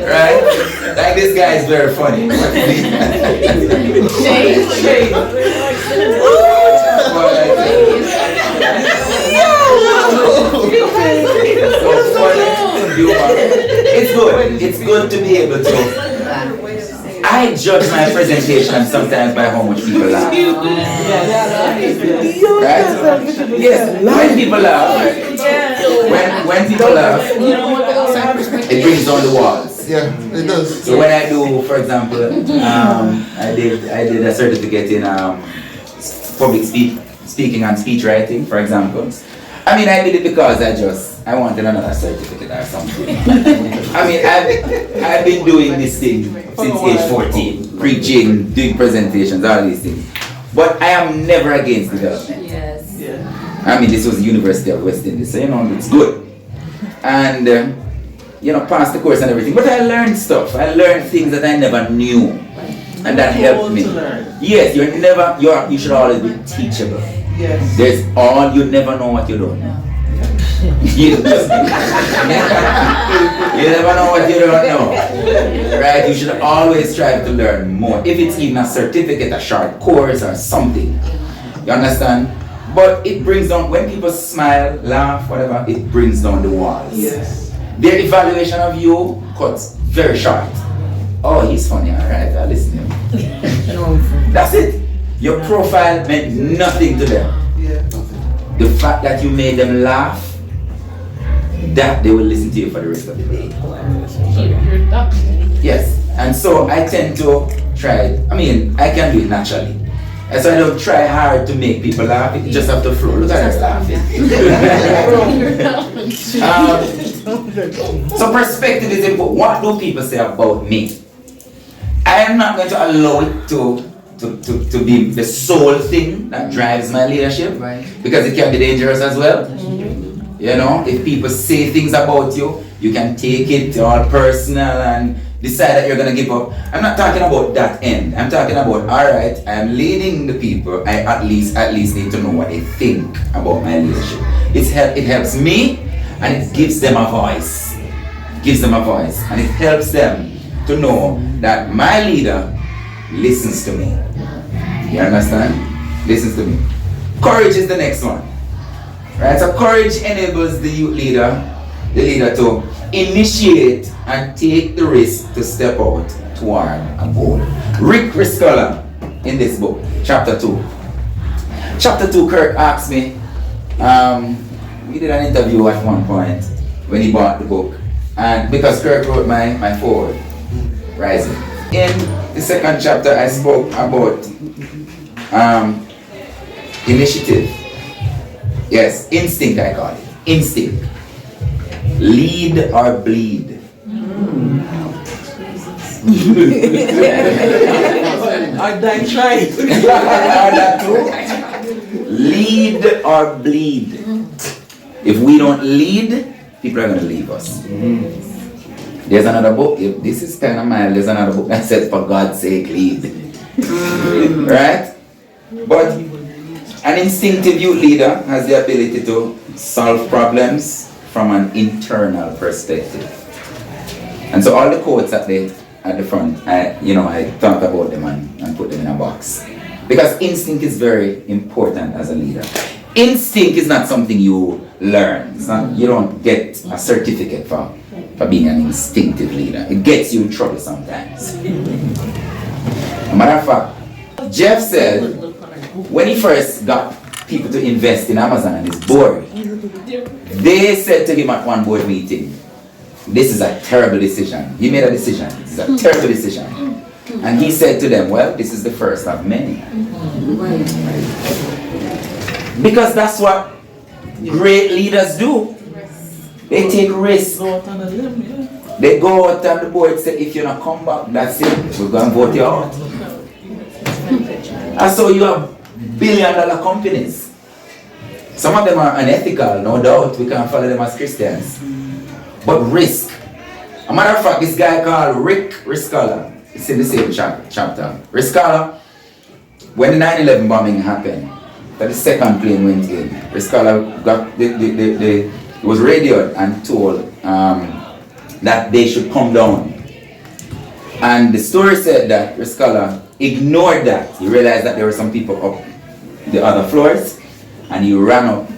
Right? Like this guy is very funny. Shade. It's good to be able to. I judge my presentation sometimes by how much people laugh. Right? Yes, when people laugh, when people laugh, it brings down the walls. Yeah, it does. So when I do, for example, I did a certificate in public speaking and speech writing, for example. I mean, I did it because I wanted another certificate or something. I mean, I've been doing this thing since age 14, preaching, doing presentations, all these things. But I am never against development. Yes. I mean, this was the University of West Indies, so it's good. And passed the course and everything. But I learned stuff. I learned things that I never knew, and that helped me. Yes, you should always be teachable. Yes. You never know what you don't know. You never know what you don't know. Right? You should always strive to learn more. If it's even a certificate, a short course or something. You understand? But it brings down, when people smile, laugh, whatever, it brings down the walls. Yes. Their evaluation of you cuts very short. Oh, he's funny, alright, I'll listen to him. That's it. Your profile meant nothing to them. Yeah. The fact that you made them laugh, that they will listen to you for the rest of the day. Yes. And so I tend to try, I can do it naturally. And so I don't try hard to make people laugh, you just have to flow. Look at her laughing. So perspective is important. What do people say about me? I am not going to allow it to be the sole thing that drives my leadership, because it can be dangerous as well. You know, if people say things about you, you can take it all personal and decide that you're going to give up. I'm not talking about that end. I'm talking about, alright, I'm leading the people. I at least need to know what they think about my leadership. It helps me, and it gives them a voice. And it helps them to know that my leader listens to me. You understand? Listens to me. Courage is the next one. Right? So courage enables the leader to initiate and take the risk to step out toward a goal. Rick Riscola in this book, chapter 2. Chapter 2, Kirk asked me, we did an interview at one point when he bought the book, and because Kirk wrote my forward, Rising. In the second chapter, I spoke about initiative. Yes, instinct I call it. Instinct. Lead or bleed. I tried. Lead or bleed. If we don't lead, people are going to leave us. There's another book, this is kind of mild, there's another book that says, for God's sake, lead. Right? But an instinctive youth leader has the ability to solve problems from an internal perspective. And so all the quotes at the front, I talk about them and put them in a box. Because instinct is very important as a leader. Instinct is not something you learn. It's not, you don't get a certificate for being an instinctive leader. It gets you in trouble sometimes. As a matter of fact, Jeff said when he first got people to invest in Amazon and his board, they said to him at one board meeting, this is a terrible decision. He made a decision. This is a terrible decision. And he said to them, well, this is the first of many. Because that's what great leaders do. They take risks. They go out on the board and say, if you not come back, that's it. We're going to vote you out. And so you have billion-dollar companies. Some of them are unethical, no doubt. We can't follow them as Christians. But risk. A matter of fact, this guy called Rick Riscola, it's in the same chapter. Riscola, when the 9/11 bombing happened, the second plane went in. Riscola was radioed and told that they should come down. And the story said that Riscola ignored that. He realized that there were some people up the other floors, and he ran up.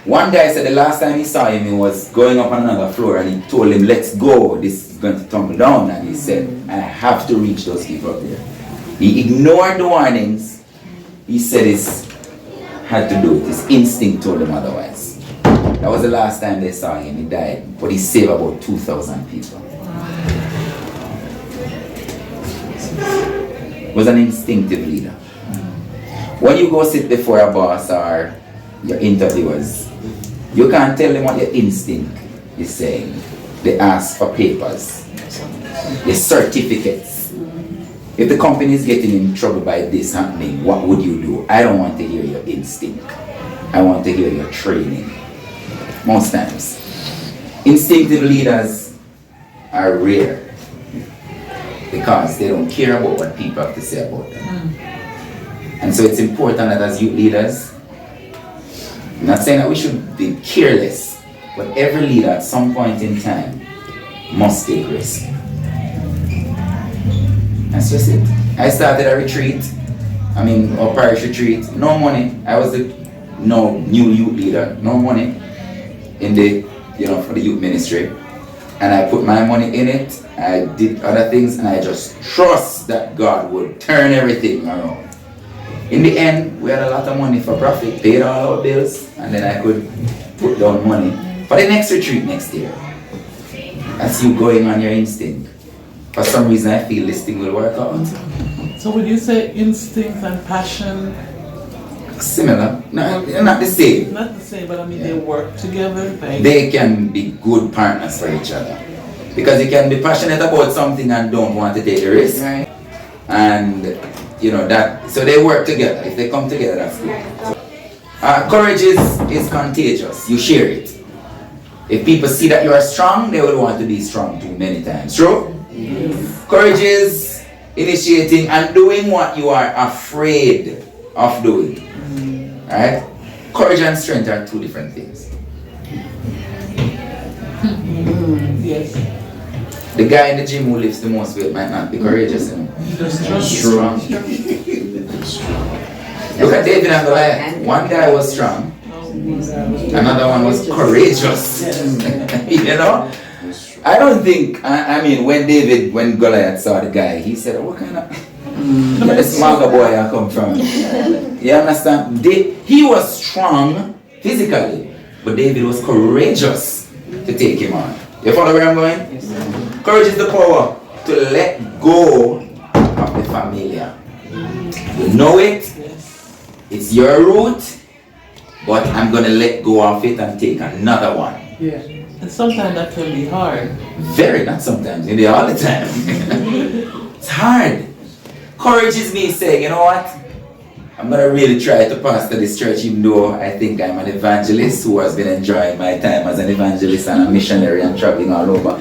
One guy said the last time he saw him, he was going up on another floor, and he told him, let's go, this is going to tumble down. And he said, I have to reach those people up there. He ignored the warnings. He said he had to do it. His instinct told him otherwise. That was the last time they saw him. He died, but he saved about 2,000 people. He was an instinctive leader. When you go sit before a boss or your interviewers, you can't tell them what your instinct is saying. They ask for papers, the certificates. If the company is getting in trouble by this happening, what would you do? I don't want to hear your instinct. I want to hear your training. Most times. Instinctive leaders are rare because they don't care about what people have to say about them. And so it's important that as youth leaders, I'm not saying that we should be careless, but every leader at some point in time must take risk. That's just it. I started a retreat, a parish retreat, no money. I was the new youth leader, no money in the, for the youth ministry. And I put my money in it, I did other things, and I just trust that God would turn everything around. In the end, we had a lot of money for profit, paid all our bills, and then I could put down money for the next retreat next year. That's you going on your instinct. For some reason, I feel this thing will work out. So would you say instinct and passion, Similar, not the same. not the same, but I mean they work together? Like, They can be good partners for each other. Because you can be passionate about something and don't want to take the risk. Right. And you know that, so they work together. If they come together, that's good. Courage is contagious. You share it. If people see that you are strong, they will want to be strong too many times. True? Yes. Courage is initiating and doing what you are afraid of doing. Right? Courage and strength are two different things. yes. The guy in the gym who lifts the most weight might not be courageous, you know. Strong. Look at David and Goliath. One guy was strong, another one was courageous. You know? I don't think, I mean, when Goliath saw the guy, he said, what kind of where the smaller boy I come from? You understand? He was strong physically, but David was courageous to take him on. You follow where I'm going? Yes, sir. Courage is the power to let go of the familiar. You know it, it's your route, but I'm going to let go of it and take another one. Yeah. And sometimes that can be hard. Very, not sometimes, maybe all the time. It's hard. Courage is me saying, you know what? I'm going to really try to pastor this church, even though I think I'm an evangelist who has been enjoying my time as an evangelist and a missionary and traveling all over.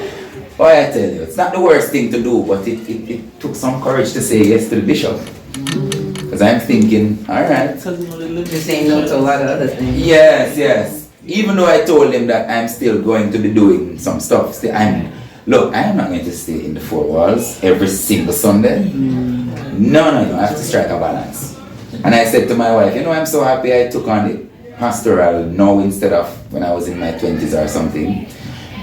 Boy, I tell you, it's not the worst thing to do, but it took some courage to say yes to the bishop. Because I'm thinking, alright. Just saying no to a lot of other things. Yes. Even though I told him that I'm still going to be doing some stuff, look, I am not going to stay in the four walls every single Sunday. No, I have to strike a balance. And I said to my wife, you know, I'm so happy I took on the pastoral now instead of when I was in my 20s or something,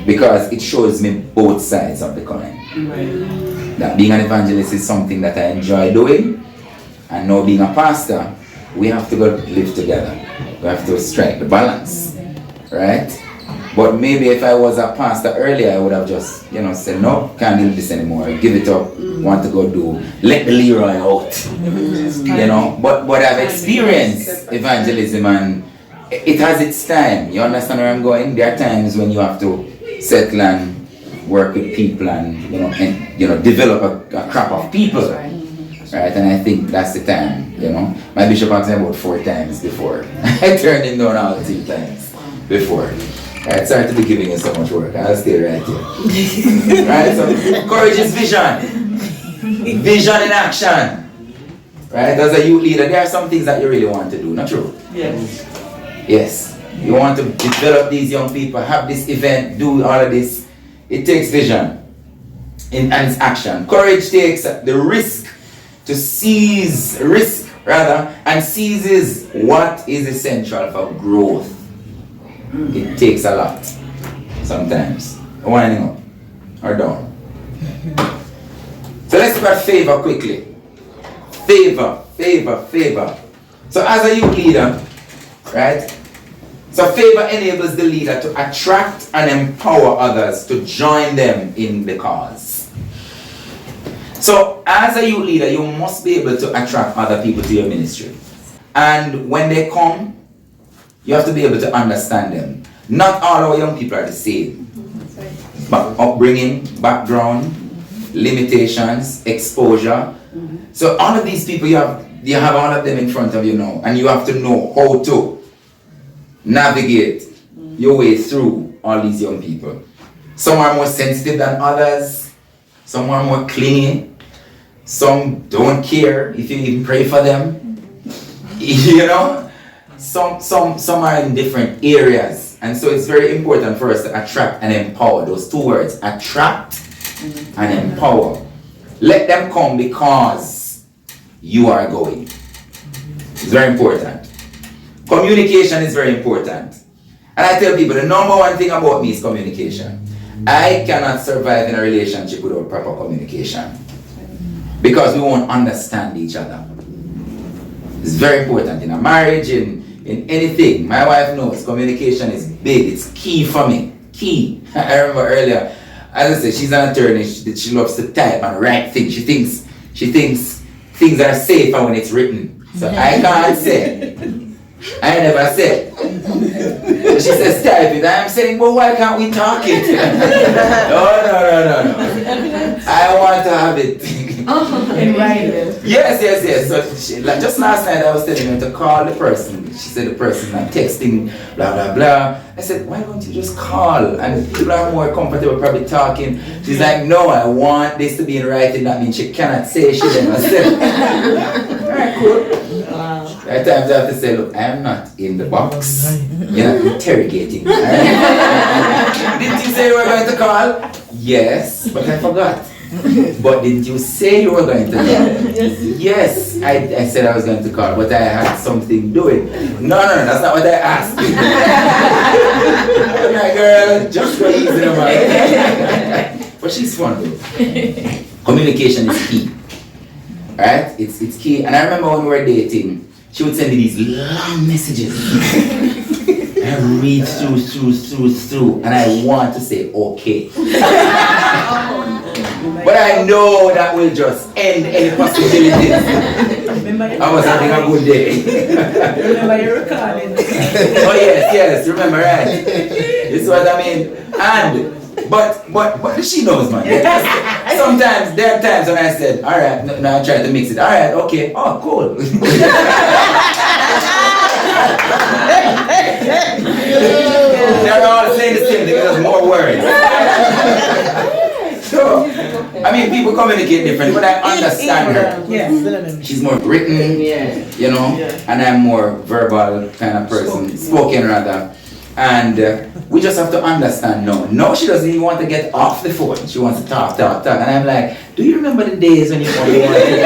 because it shows me both sides of the coin. Right. That being an evangelist is something that I enjoy doing, and now being a pastor, we have to go live together. We have to strike the balance, right? But maybe if I was a pastor earlier, I would have just, said, no, can't do this anymore, give it up, want to go do, let the Leroy out, But I've experienced evangelism and it has its time. You understand where I'm going? There are times when you have to settle and work with people and, develop a crop of people. Right, and I think that's the time, My bishop asked me about 4 times before. I turned him down all 2 times before. Right, sorry to be giving you so much work. I'll stay right here. Right, so courage is vision. Vision in action. Right, as a youth leader, there are some things that you really want to do, not true? Yes. Yes. You want to develop these young people, have this event, do all of this. It takes vision and it's action. Courage takes the risk to seize and seizes what is essential for growth. It takes a lot sometimes. Winding up or down. So let's look at favor quickly. Favor. So as a youth leader, right? So favor enables the leader to attract and empower others to join them in the cause. So as a youth leader, you must be able to attract other people to your ministry. And when they come, you have to be able to understand them. Not all our young people are the same. But upbringing, background, limitations, exposure. So all of these people, you have all of them in front of you now. And you have to know how to navigate your way through all these young people. Some are more sensitive than others. Some are more clingy. Some don't care if you even pray for them. Some are in different areas. And so it's very important for us to attract and empower. Those 2 words, attract and empower. Let them come because you are going. It's very important. Communication is very important. And I tell people, the number one thing about me is communication. I cannot survive in a relationship without proper communication. Because we won't understand each other. It's very important in a marriage, in anything. My wife knows communication is big. It's key for me. Key. I remember earlier, as I said, she's an attorney. She loves to type and write things. She thinks things are safer when it's written. So I can't say. I never said. She says type it. I'm saying, well, why can't we talk it? No. I want to have it. In writing. Yes. So just last night I was telling her to call the person. She said the person I'm texting, blah blah blah. I said, why don't you just call? And people are more comfortable probably talking. She's like, no, I want this to be in writing. That means she cannot say she didn't say. Alright, cool. At times I have to say, look, I am not in the box. You're not interrogating. Right? Didn't you say you were going to call? Yes, but I forgot. But didn't you say you were going to call? Yes, I said I was going to call, but I had something doing. No, that's not what I asked. My girl, just go easy on her. But she's fun though. Communication is key. Right? It's key. And I remember when we were dating, she would send me these long messages. I read through, and I want to say okay. But I know that will just end any possibilities. I was having a good day. Remember your recording. Oh yes, remember, right? This is what I mean. And but she knows, man. Sometimes there are times when I said, alright, no, I tried to mix it. Alright, okay, oh cool. They're all saying the same thing, there's more words. So, I mean, people communicate different, but I understand her. She's more written, you know, and I'm more verbal kind of person, spoken rather. And we just have to understand, no, she doesn't even want to get off the phone. She wants to talk. And I'm like, do you remember the days when you only wanted to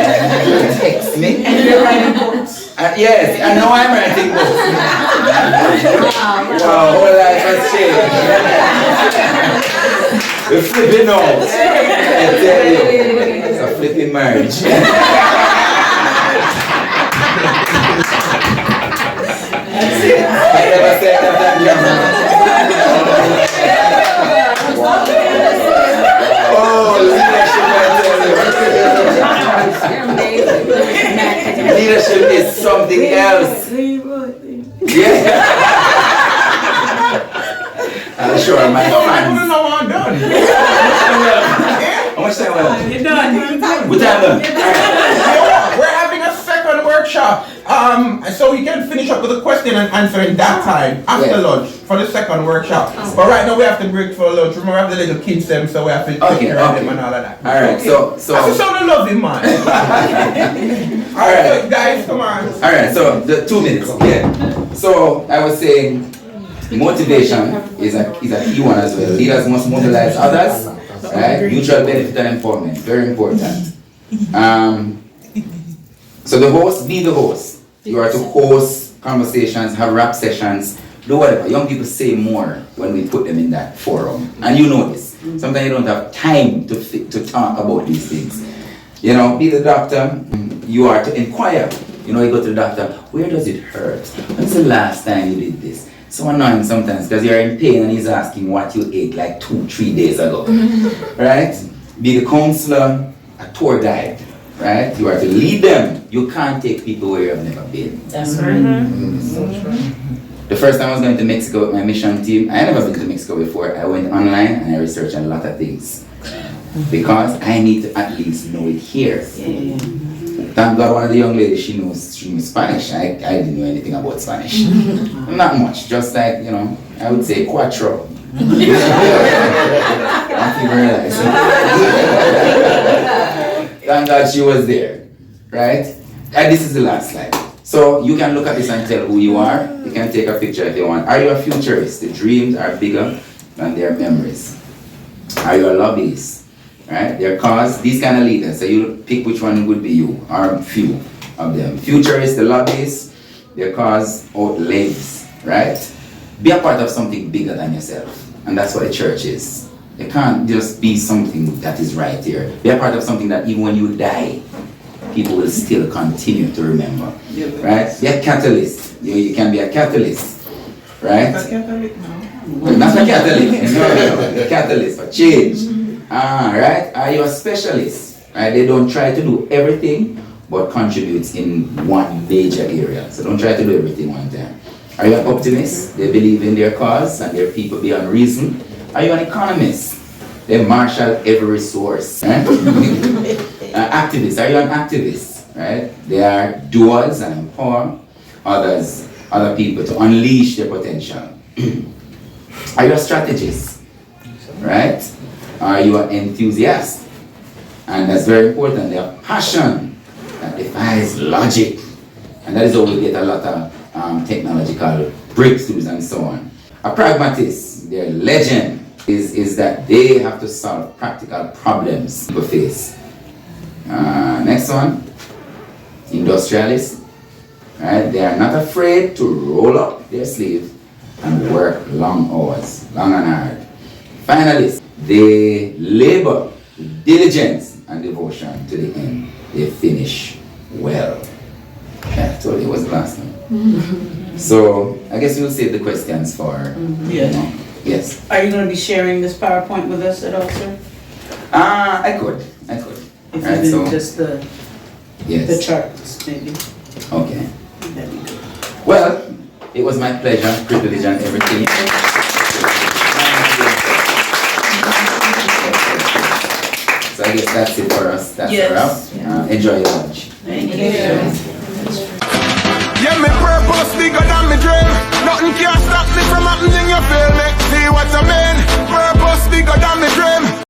text me? And you're writing books. Yes, I know I'm writing books. Wow, whole life has changed. We're flipping now. I tell you, it's a flipping marriage. I never said that. Oh, leadership is something else. Yeah. I'm sure my fans. I'm done. How much time left? You're done. What time left? We're having a second workshop. So we can finish up with a question and answer in that time after lunch for the second workshop. But right now we have to break for lunch. Remember, we have the little kids them, so we have to take care of them and all of that. Alright, so I just sound loving, man. Alright, guys, come on. Alright, so the 2 minutes. Yeah. So I was saying motivation is a key one as well. Leaders must mobilize others. Right? Mutual benefit and empowerment. Very important. So the host, be the host. You are to host conversations, have rap sessions, do whatever. Young people say more when we put them in that forum. And you know this. Sometimes you don't have time to talk about these things. You know, be the doctor. You are to inquire. You know, you go to the doctor, where does it hurt? When's the last time you did this? So annoying sometimes because you're in pain and he's asking what you ate like 2-3 days ago. Right? Be the counselor, a tour guide. Right? You are to lead them. You can't take people where you have never been. That's right. The first time I was going to Mexico with my mission team, I never been to Mexico before. I went online and I researched a lot of things. Because I need to at least know it here. Thank God one of the young ladies, she knows Spanish. I didn't know anything about Spanish. Not much, just like, you know, I would say cuatro. Thank God she was there, right? And this is the last slide. So you can look at this and tell who you are. You can take a picture if you want. Are you a futurist? The dreams are bigger than their memories. Are you a lobbyist? Right? Their cause, these kind of leaders. So you pick which one would be you, or a few of them. Futurists, the lobbyists, their cause outlives, right? Be a part of something bigger than yourself. And that's what the church is. It can't just be something that is right here. Be a part of something that even when you die, people will still continue to remember. Right? Be a catalyst. You can be a catalyst. Right? Not Catholic, no. Not a catalyst. No, a catalyst for change. Right? Are you a specialist? Right? They don't try to do everything, but contributes in one major area. So don't try to do everything one time. Are you an optimist? They believe in their cause and their people beyond reason. Are you an economist? They marshal every resource. Right? Activist. Are you an activist? Right? They are doers and empower other people to unleash their potential. Are you a strategist? Right? Are you an enthusiast? And that's very important. They have passion that defies logic. And that is how we get a lot of technological breakthroughs and so on. A pragmatist, their legend is that they have to solve practical problems people face. Next one, industrialist. Right? They are not afraid to roll up their sleeves and work long hours, long and hard. Finalists, they labor with diligence and devotion to the end. They finish well. Yeah, I told you it was the last one. So I guess we'll save the questions for Yeah. Yes. Are you going to be sharing this PowerPoint with us at all, sir? I could. If Right, you so- did just the Yes. charts, maybe. Okay. That'd be good. Well, it was my pleasure, privilege, and everything. So I guess that's it for us. That's Yes. a wrap. Enjoy your lunch. Thank you. Yeah, me purpose bigger than me dream. Nothing can stop me from happening, you feel me? See what I mean? Purpose bigger than me dream.